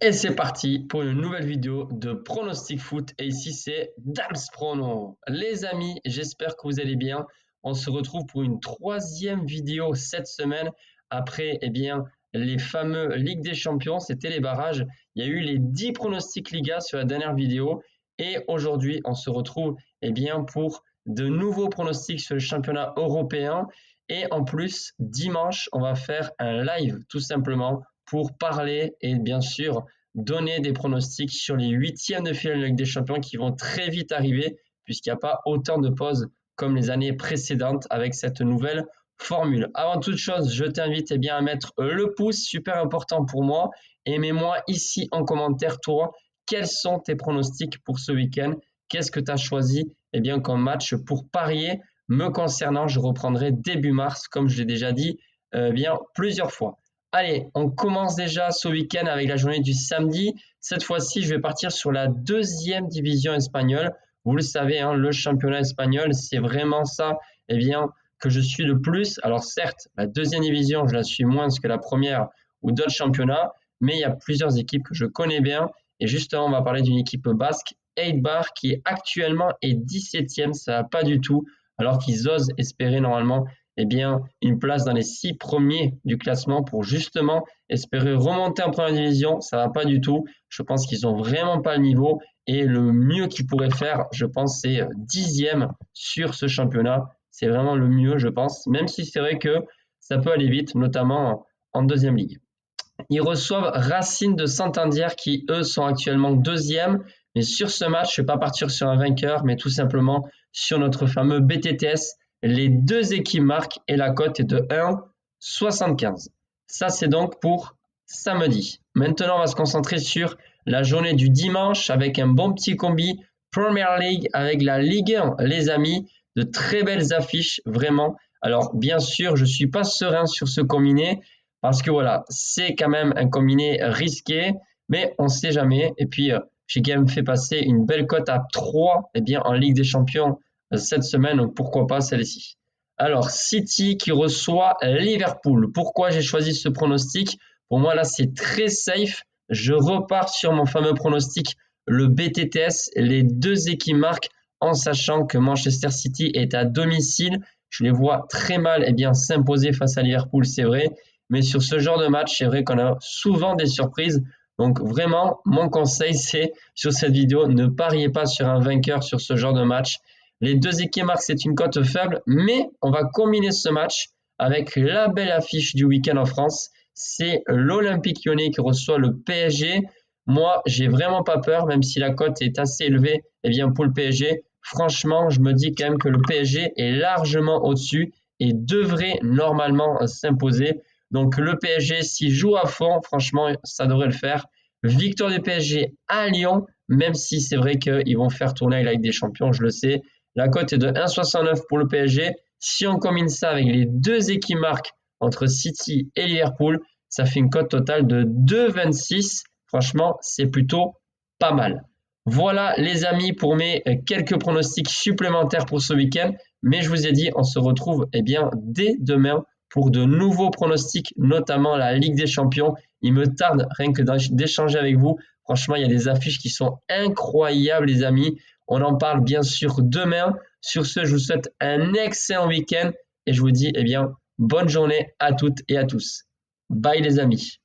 Et c'est parti pour une nouvelle vidéo de Pronostic Foot. Et ici, c'est Dams Prono. Les amis, j'espère que vous allez bien. On se retrouve pour une troisième vidéo cette semaine. Après, les fameux Ligue des Champions, c'était les barrages. Il y a eu les 10 pronostics Liga sur la dernière vidéo. Et aujourd'hui, on se retrouve pour de nouveaux pronostics sur le championnat européen. Et en plus, dimanche, on va faire un live tout simplement pour parler et bien sûr donner des pronostics sur les huitièmes de finale de Ligue des Champions qui vont très vite arriver puisqu'il n'y a pas autant de pauses comme les années précédentes avec cette nouvelle formule. Avant toute chose, je t'invite à mettre le pouce, super important pour moi, et mets-moi ici en commentaire, toi, quels sont tes pronostics pour ce week-end? Qu'est-ce que tu as choisi comme match pour parier? Me concernant, je reprendrai début mars, comme je l'ai déjà dit plusieurs fois. Allez, on commence déjà ce week-end avec la journée du samedi. Cette fois-ci, je vais partir sur la deuxième division espagnole. Vous le savez, le championnat espagnol, c'est vraiment ça que je suis le plus. Alors certes, la deuxième division, je la suis moins que la première ou d'autres championnats, mais il y a plusieurs équipes que je connais bien. Et justement, on va parler d'une équipe basque, Eibar, qui est actuellement est 17e. Ça va pas du tout, alors qu'ils osent espérer normalement une place dans les 6 premiers du classement pour justement espérer remonter en première division. Ça va pas du tout. Je pense qu'ils ont vraiment pas le niveau et le mieux qu'ils pourraient faire, je pense, c'est 10e sur ce championnat. C'est vraiment le mieux, je pense, même si c'est vrai que ça peut aller vite, notamment en deuxième ligue. Ils reçoivent Racing de Santander qui, eux, sont actuellement deuxième. Mais sur ce match, je ne vais pas partir sur un vainqueur, mais tout simplement sur notre fameux BTTS. Les deux équipes marquent et la cote est de 1,75. Ça, c'est donc pour samedi. Maintenant, on va se concentrer sur la journée du dimanche avec un bon petit combi Premier League avec la Ligue 1. Les amis, de très belles affiches, vraiment. Alors, bien sûr, je ne suis pas serein sur ce combiné parce que voilà, c'est quand même un combiné risqué, mais on ne sait jamais. Et puis, j'ai quand même fait passer une belle cote à 3 en Ligue des Champions cette semaine, donc pourquoi pas celle-ci. Alors, City qui reçoit Liverpool. Pourquoi j'ai choisi ce pronostic? Pour moi, là, c'est très safe. Je repars sur mon fameux pronostic, le BTTS, les deux équipes marquent, en sachant que Manchester City est à domicile. Je les vois très mal s'imposer face à Liverpool, c'est vrai. Mais sur ce genre de match, c'est vrai qu'on a souvent des surprises. Donc vraiment, mon conseil, c'est sur cette vidéo, ne pariez pas sur un vainqueur sur ce genre de match. Les deux équipes marquent, c'est une cote faible, mais on va combiner ce match avec la belle affiche du week-end en France. C'est l'Olympique Lyonnais qui reçoit le PSG. Moi, j'ai vraiment pas peur, même si la cote est assez élevée pour le PSG. Franchement, je me dis quand même que le PSG est largement au-dessus et devrait normalement s'imposer. Donc le PSG, s'il joue à fond, franchement, ça devrait le faire. Victoire du PSG à Lyon, même si c'est vrai qu'ils vont faire tourner la Ligue des Champions, je le sais. La cote est de 1,69 pour le PSG. Si on combine ça avec les deux équipes marques entre City et Liverpool, ça fait une cote totale de 2,26. Franchement, c'est plutôt pas mal. Voilà les amis pour mes quelques pronostics supplémentaires pour ce week-end. Mais je vous ai dit, on se retrouve dès demain pour de nouveaux pronostics, notamment la Ligue des Champions. Il me tarde rien que d'échanger avec vous. Franchement, il y a des affiches qui sont incroyables les amis. On en parle bien sûr demain. Sur ce, je vous souhaite un excellent week-end et je vous dis bonne journée à toutes et à tous. Bye les amis.